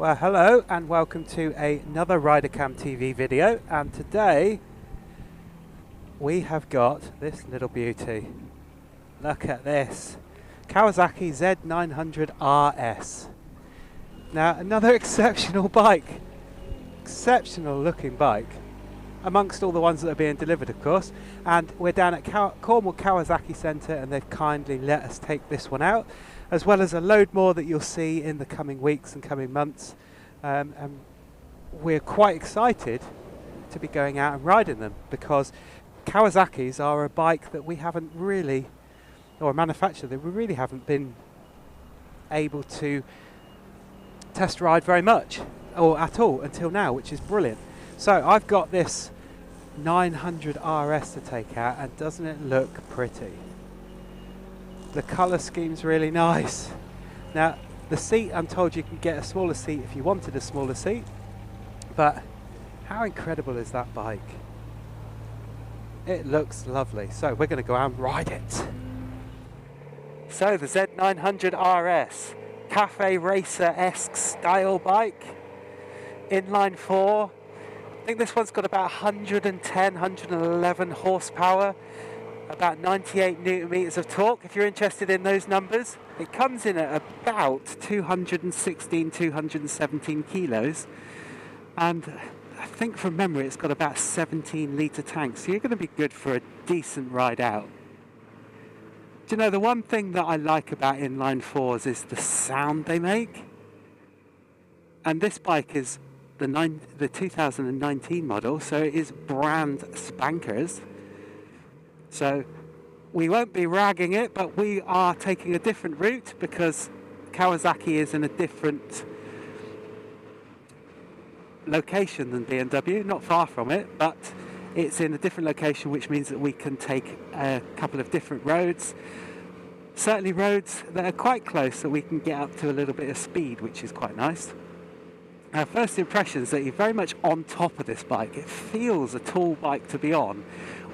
Well, hello and welcome to another RiderCamTV video, and today we have got this little beauty. Look at this Kawasaki Z900 RS. Now, another exceptional bike, exceptional looking bike amongst all the ones that are being delivered, of course. And we're down at Cornwall Kawasaki Centre, and they've kindly let us take this one out, as well as a load more that you'll see in the coming weeks and coming months. And we're quite excited to be going out and riding them, because Kawasaki's are a bike that we haven't really, or a manufacturer that we really haven't been able to test ride very much, or at all, until now, which is brilliant. So I've got this 900 RS to take out, and doesn't it look pretty? The colour scheme's really nice. Now, the seat, I'm told you can get a smaller seat if you wanted a smaller seat, but how incredible is that bike? It looks lovely. So we're going to go out and ride it. So the Z900 RS, cafe racer-esque style bike, inline 4. I think this one's got about 110, 111 horsepower, about 98 newton meters of torque, if you're interested in those numbers. It comes in at about 216, 217 kilos, and I think from memory it's got about 17 litre tanks, so you're going to be good for a decent ride out. Do you know, the one thing that I like about inline 4s is the sound they make, and this bike is the 2019 model, so it is brand spankers. So we won't be ragging it, but we are taking a different route because Kawasaki is in a different location than BMW, not far from it, but it's in a different location, which means that we can take a couple of different roads, certainly roads that are quite close, so we can get up to a little bit of speed, which is quite nice. Our first impressions that you're very much on top of this bike. It feels a tall bike to be on,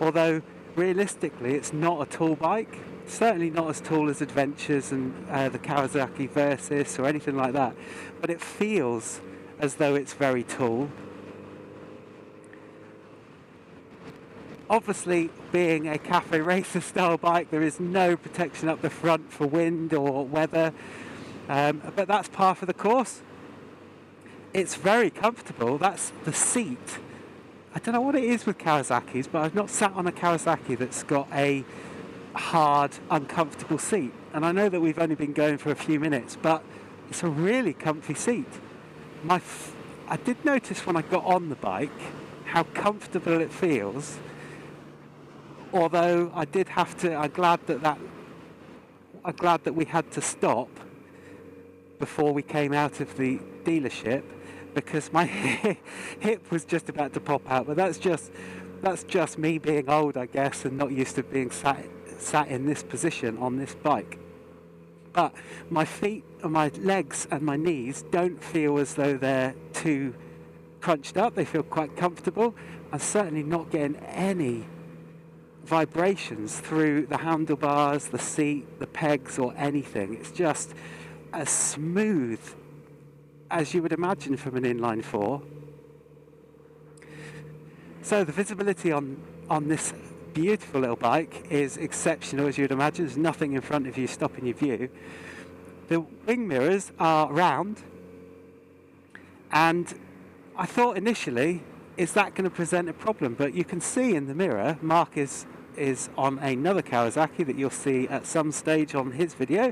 although realistically it's not a tall bike, certainly not as tall as Adventures and the Kawasaki Versys or anything like that, but it feels as though it's very tall. Obviously, being a cafe racer style bike, there is no protection up the front for wind or weather, but that's par for the course. It's very comfortable. That's the seat. I don't know what it is with Kawasaki's, but I've not sat on a Kawasaki that's got a hard, uncomfortable seat. And I know that we've only been going for a few minutes, but it's a really comfy seat. I did notice when I got on the bike how comfortable it feels, although I did have to, I'm glad that we had to stop before we came out of the dealership, because my hip was just about to pop out. But that's just me being old, I guess, and not used to being sat in this position on this bike. But my feet and my legs and my knees don't feel as though they're too crunched up. They feel quite comfortable. I'm certainly not getting any vibrations through the handlebars, the seat, the pegs, or anything. It's just as smooth as you would imagine from an inline 4. So the visibility on this beautiful little bike is exceptional, as you would imagine. There's nothing in front of you stopping your view. The wing mirrors are round, and I thought initially, is that going to present a problem? But you can see in the mirror, Mark is on another Kawasaki that you'll see at some stage on his video,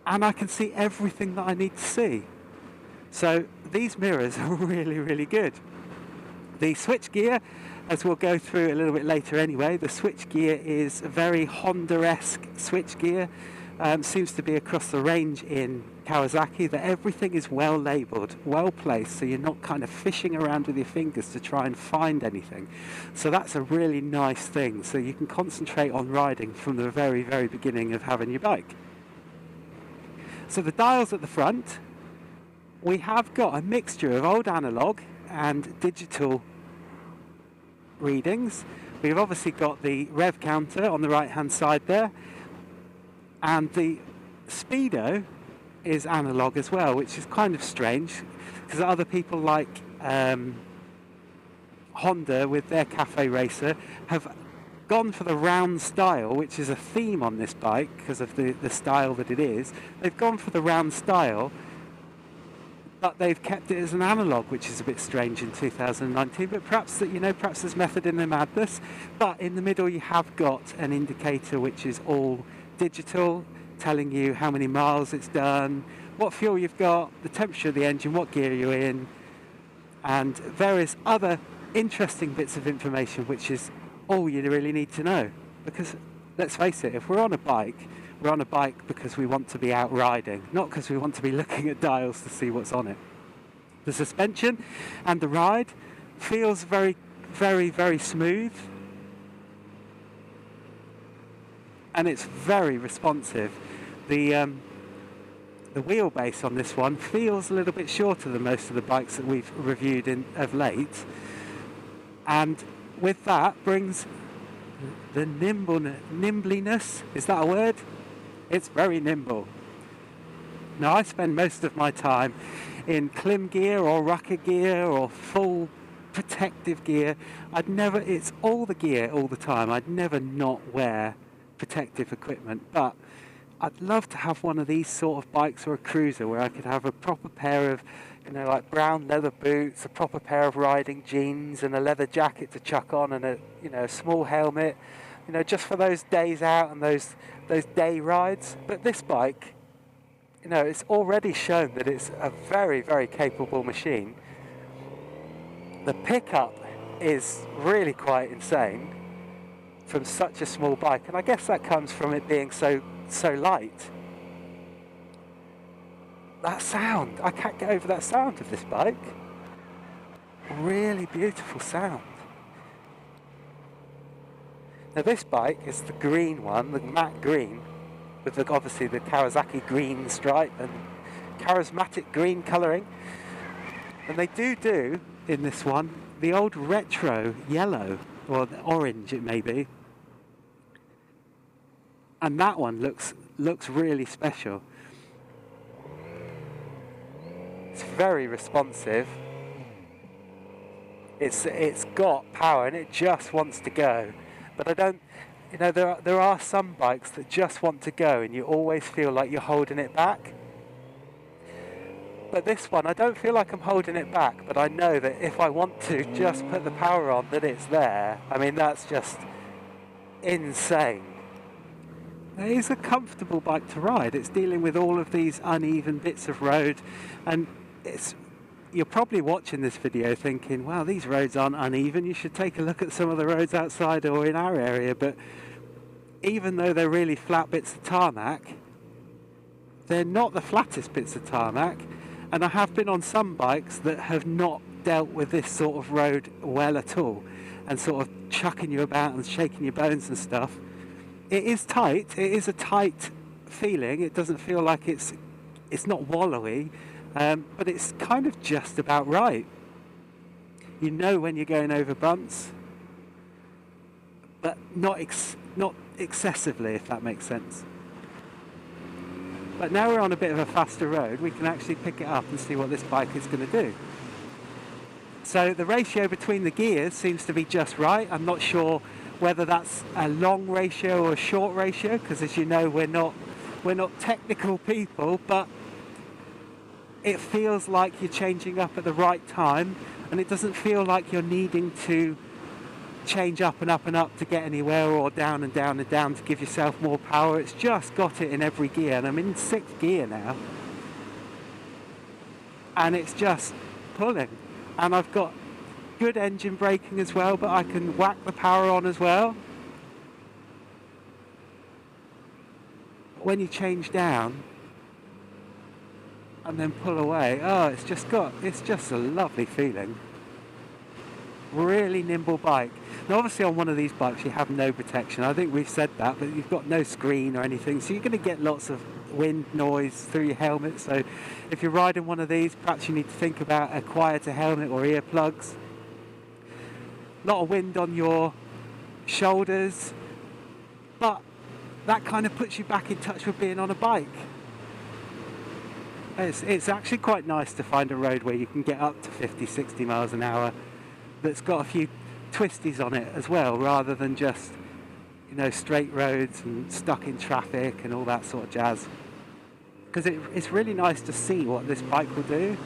and I can see everything that I need to see. So these mirrors are really, really good. The switch gear, as we'll go through a little bit later anyway, the switch gear is a very Honda-esque switch gear. Seems to be across the range in Kawasaki, that everything is well labelled, well placed, so you're not kind of fishing around with your fingers to try and find anything. So that's a really nice thing, so you can concentrate on riding from the very, very beginning of having your bike. So the dials at the front, we have got a mixture of old analog and digital readings. We've obviously got the rev counter on the right hand side there, and the speedo is analog as well, which is kind of strange because other people like Honda with their Cafe Racer have gone for the round style, which is a theme on this bike because of the style that it is. They've gone for the round style, but they've kept it as an analog, which is a bit strange in 2019, but perhaps that, you know, perhaps there's method in the madness. But in the middle you have got an indicator which is all digital, telling you how many miles it's done, what fuel you've got, the temperature of the engine, what gear you're in, and various other interesting bits of information, which is all you really need to know. Because let's face it, if we're on a bike because we want to be out riding, not because we want to be looking at dials to see what's on it. The suspension and the ride feels very, very, very smooth, and it's very responsive. The wheelbase on this one feels a little bit shorter than most of the bikes that we've reviewed of late, and with that brings the nimbliness. Is that a word? It's very nimble. Now, I spend most of my time in clim gear or rucker gear or full protective gear. It's all the gear all the time. I'd never not wear protective equipment, but I'd love to have one of these sort of bikes or a cruiser where I could have a proper pair of, you know, like brown leather boots, a proper pair of riding jeans and a leather jacket to chuck on, and a small helmet, you know, just for those days out and those day rides. But this bike, you know, it's already shown that it's a very, very capable machine. The pickup is really quite insane from such a small bike, and I guess that comes from it being so light. That sound, I can't get over that sound of this bike. Really beautiful sound. Now this bike is the green one, the matte green, with obviously the Kawasaki green stripe and charismatic green colouring. And they do in this one the old retro yellow, or orange it may be. And that one looks really special. It's very responsive. It's got power and it just wants to go. But I don't, you know, there are some bikes that just want to go and you always feel like you're holding it back. But this one, I don't feel like I'm holding it back, but I know that if I want to just put the power on, that it's there. I mean, that's just insane. It is a comfortable bike to ride. It's dealing with all of these uneven bits of road, and you're probably watching this video thinking, wow, these roads aren't uneven, you should take a look at some of the roads outside or in our area. But even though they're really flat bits of tarmac, they're not the flattest bits of tarmac. And I have been on some bikes that have not dealt with this sort of road well at all, and sort of chucking you about and shaking your bones and stuff. It is tight. It is a tight feeling. It doesn't feel like it's not wallowy, but it's kind of just about right. You know when you're going over bumps, but not excessively, if that makes sense. But now we're on a bit of a faster road, we can actually pick it up and see what this bike is going to do. So the ratio between the gears seems to be just right. I'm not sure whether that's a long ratio or a short ratio, because as you know, we're not technical people, but it feels like you're changing up at the right time, and it doesn't feel like you're needing to change up and up and up to get anywhere, or down and down and down to give yourself more power. It's just got it in every gear, and I'm in 6th gear now, and it's just pulling. And I've got good engine braking as well, but I can whack the power on as well. When you change down and then pull away, oh, it's just a lovely feeling. Really nimble bike. Now obviously on one of these bikes you have no protection. I think we've said that, but you've got no screen or anything, so you're going to get lots of wind noise through your helmet. So if you're riding one of these, perhaps you need to think about a quieter helmet or earplugs. A lot of wind on your shoulders, but that kind of puts you back in touch with being on a bike. It's actually quite nice to find a road where you can get up to 50, 60 miles an hour that's got a few twisties on it as well, rather than just, you know, straight roads and stuck in traffic and all that sort of jazz. Because it's really nice to see what this bike will do.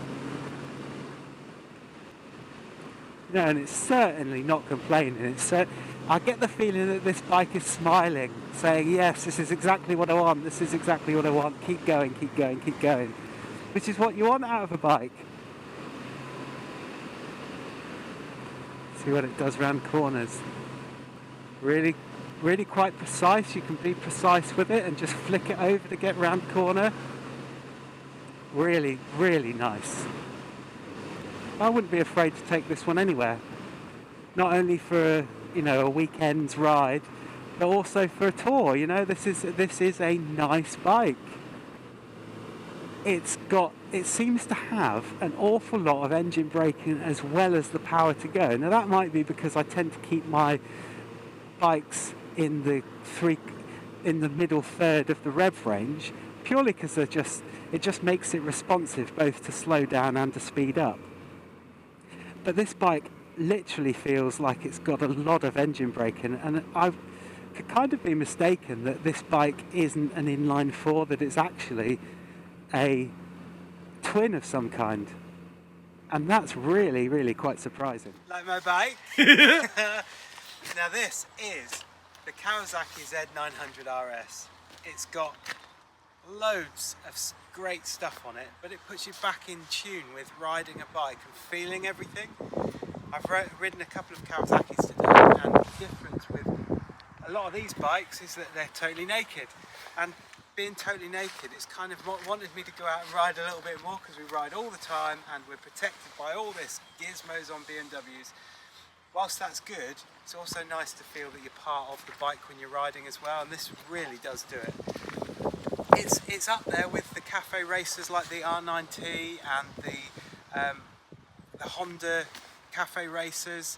You know, and it's certainly not complaining. I get the feeling that this bike is smiling, saying, yes, this is exactly what I want, this is exactly what I want, keep going, keep going, keep going. Which is what you want out of a bike. See what it does round corners. Really, really quite precise. You can be precise with it and just flick it over to get round corner. Really, really nice. I wouldn't be afraid to take this one anywhere. Not only for, you know, a weekend's ride, but also for a tour. You know, this is a nice bike. It seems to have an awful lot of engine braking as well as the power to go. Now that might be because I tend to keep my bikes in the middle third of the rev range, purely because it just makes it responsive both to slow down and to speed up. But this bike literally feels like it's got a lot of engine braking, and I could kind of be mistaken that this bike isn't an inline four, that it's actually a twin of some kind, and that's really, really quite surprising. Like my bike? Now this is the Kawasaki Z900 RS. It's got loads of great stuff on it, but it puts you back in tune with riding a bike and feeling everything. I've ridden a couple of Kawasaki's today, and the difference with a lot of these bikes is that they're totally naked, and being totally naked, it's kind of wanted me to go out and ride a little bit more, because we ride all the time and we're protected by all this gizmos on BMWs. Whilst that's good, it's also nice to feel that you're part of the bike when you're riding as well, and this really does do it. It's up there with the cafe racers like the R9T and the Honda cafe racers.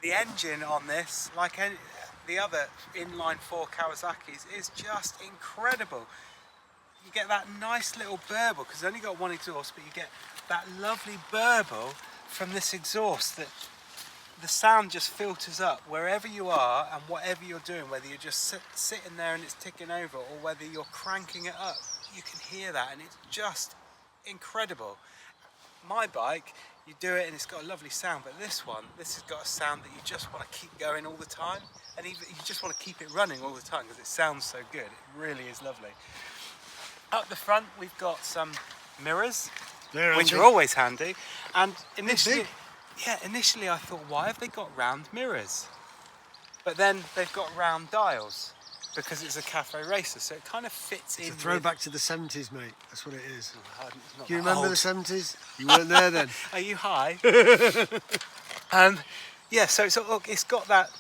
The engine on this, like the other inline 4 Kawasaki's, is just incredible. You get that nice little burble, because it's only got one exhaust, but you get that lovely burble from this exhaust that the sound just filters up wherever you are and whatever you're doing, whether you're just sitting there and it's ticking over, or whether you're cranking it up. You can hear that, and it's just incredible. My bike, you do it and it's got a lovely sound, but this has got a sound that you just want to keep going all the time, and even you just want to keep it running all the time because it sounds so good. It really is lovely. Up the front we've got some mirrors, which are always handy, and initially I thought, why have they got round mirrors? But then they've got round dials because it's a cafe racer, so it kind of fits in. It's a throwback to the 70s, mate. That's what it is. Oh, Do you remember the 70s? You weren't there then. Are you high? Yeah, so it's got that,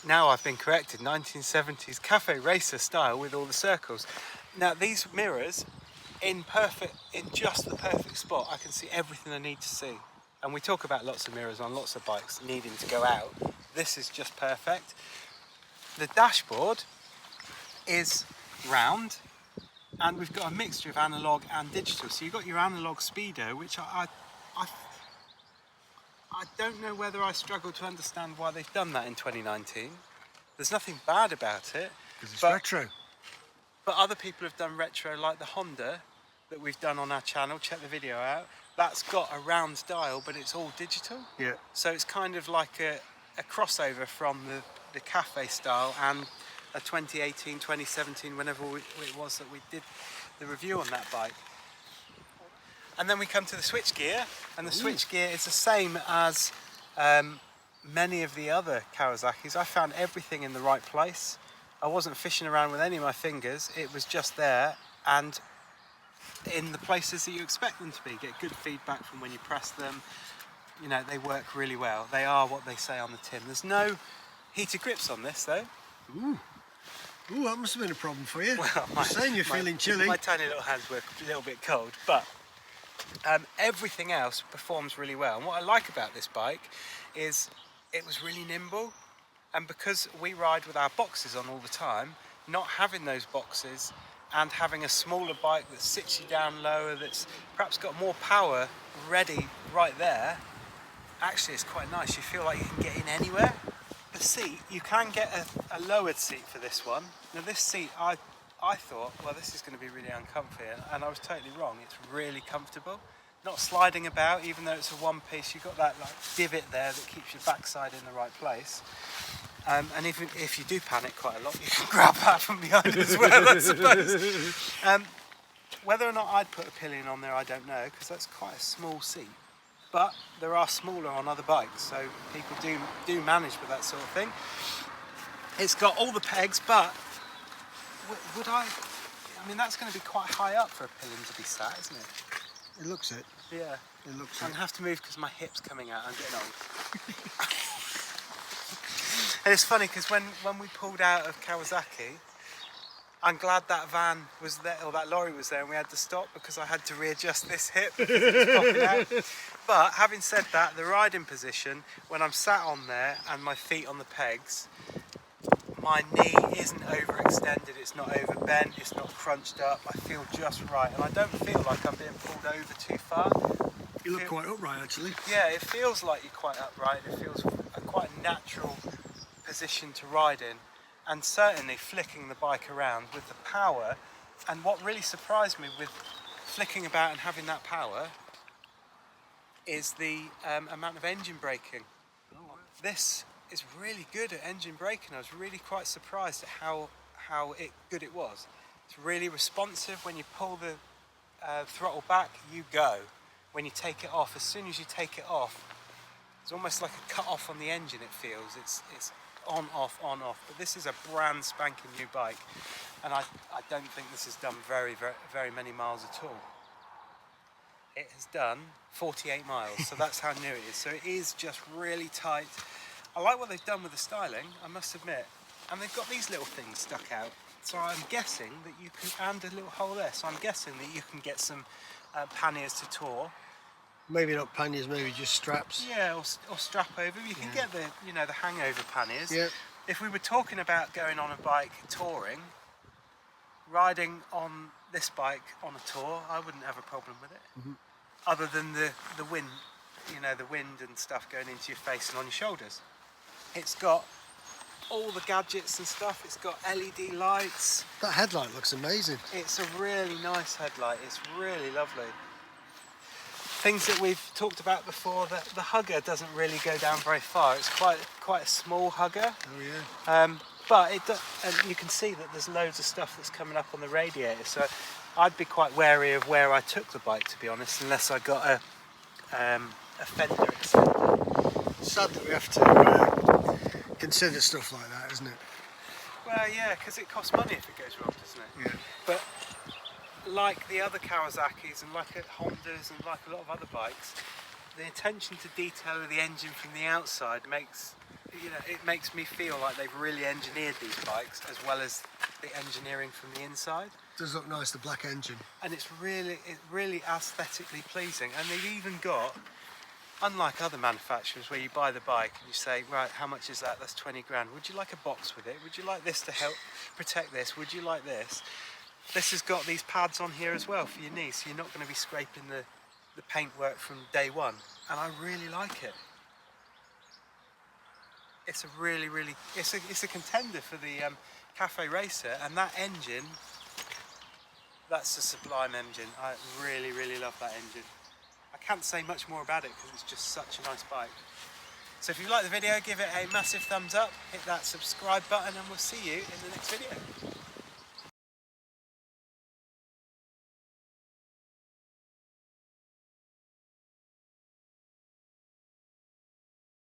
now I've been corrected, 1970s cafe racer style with all the circles. Now these mirrors, in just the perfect spot, I can see everything I need to see. And we talk about lots of mirrors on lots of bikes needing to go out. This is just perfect. The dashboard is round, and we've got a mixture of analog and digital. So you've got your analog speedo, which I don't know whether I struggle to understand why they've done that in 2019. There's nothing bad about it. Because it's retro. But other people have done retro, like the Honda that we've done on our channel. Check the video out. That's got a round dial, but it's all digital. Yeah. So it's kind of like a crossover from the cafe style and a 2018, 2017, whenever it was that we did the review on that bike. And then we come to the switch gear, and the switch gear is the same as many of the other Kawasaki's. I found everything in the right place. I wasn't fishing around with any of my fingers. It was just there and in the places that you expect them to be. Get good feedback from when you press them. You know, they work really well. They are what they say on the tin. There's no heated grips on this though. Ooh, that must have been a problem for you. Well, you're saying you're feeling chilly. My tiny little hands were a little bit cold, but everything else performs really well. And what I like about this bike is it was really nimble, and because we ride with our boxes on all the time, not having those boxes and having a smaller bike that sits you down lower, that's perhaps got more power ready right there, actually it's quite nice. You feel like you can get in anywhere. The seat, you can get a lowered seat for this one. Now this seat, I thought, well, this is going to be really uncomfy, and I was totally wrong. It's really comfortable, not sliding about, even though it's a one piece. You've got that like divot there that keeps your backside in the right place. And even if you do panic quite a lot, you can grab that from behind as well, I suppose. Whether or not I'd put a pillion on there, I don't know, because that's quite a small seat. But there are smaller on other bikes, so people do manage with that sort of thing. It's got all the pegs, but would I mean, that's going to be quite high up for a pillion to be sat, isn't it? It looks it. Yeah. It looks I'm it. going to have to move because my hip's coming out. I'm getting old. And it's funny because when we pulled out of Kawasaki, I'm glad that van was there, or that lorry was there, and we had to stop because I had to readjust this hip because it was popping out. But having said that, the riding position, when I'm sat on there and my feet on the pegs, my knee isn't overextended, it's not overbent, it's not crunched up, I feel just right, and I don't feel like I'm being pulled over too far. You look quite upright, actually. Yeah, it feels like you're quite upright, it feels a quite natural position to ride in, and certainly flicking the bike around with the power. And what really surprised me with flicking about and having that power is the amount of engine braking. This is really good at engine braking. I was really quite surprised at how good it was. It's really responsive. When you pull the throttle back, you go. When you take it off, as soon as you take it off, it's almost like a cut off on the engine, it feels. It's on, off, on, off. But this is a brand spanking new bike, and I don't think this has done very many miles at all. It has done 48 miles, so that's how new it is. So it is just really tight. I like what they've done with the styling, I must admit. And they've got these little things stuck out. So I'm guessing that you can, and a little hole there, so I'm guessing that you can get some panniers to tour. Maybe not panniers, maybe just straps. Yeah, or strap over. You can get the, you know, the hangover panniers. Yeah. If we were talking about going on a bike touring, riding on this bike on a tour, I wouldn't have a problem with it. Other than the wind, you know, the wind and stuff going into your face and on your shoulders. It's got all the gadgets and stuff. It's got LED lights. That headlight looks amazing. It's a really nice headlight. It's really lovely. Things that we've talked about before, that the hugger doesn't really go down very far. It's quite a small hugger. Oh yeah. But and you can see that there's loads of stuff that's coming up on the radiator. So I'd be quite wary of where I took the bike, to be honest, unless I got a fender extender. Sad that we have to consider stuff like that, isn't it? Well, yeah, because it costs money if it goes wrong, doesn't it? Yeah. But like the other Kawasaki's and like Hondas and like a lot of other bikes, the attention to detail of the engine from the outside makes, you know, it makes me feel like they've really engineered these bikes as well as the engineering from the inside. It does look nice, the black engine. And it's really aesthetically pleasing. And they've even got, unlike other manufacturers where you buy the bike and you say, right, how much is that? That's 20 grand. Would you like a box with it? Would you like this to help protect this? Would you like this? This has got these pads on here as well for your knees, so you're not going to be scraping the paintwork from day one. And I really like it. It's a it's a contender for the Cafe Racer, and that engine, that's a sublime engine. I really love that engine. I can't say much more about it because it's just such a nice bike. So if you like the video, give it a massive thumbs up, hit that subscribe button, and we'll see you in the next video.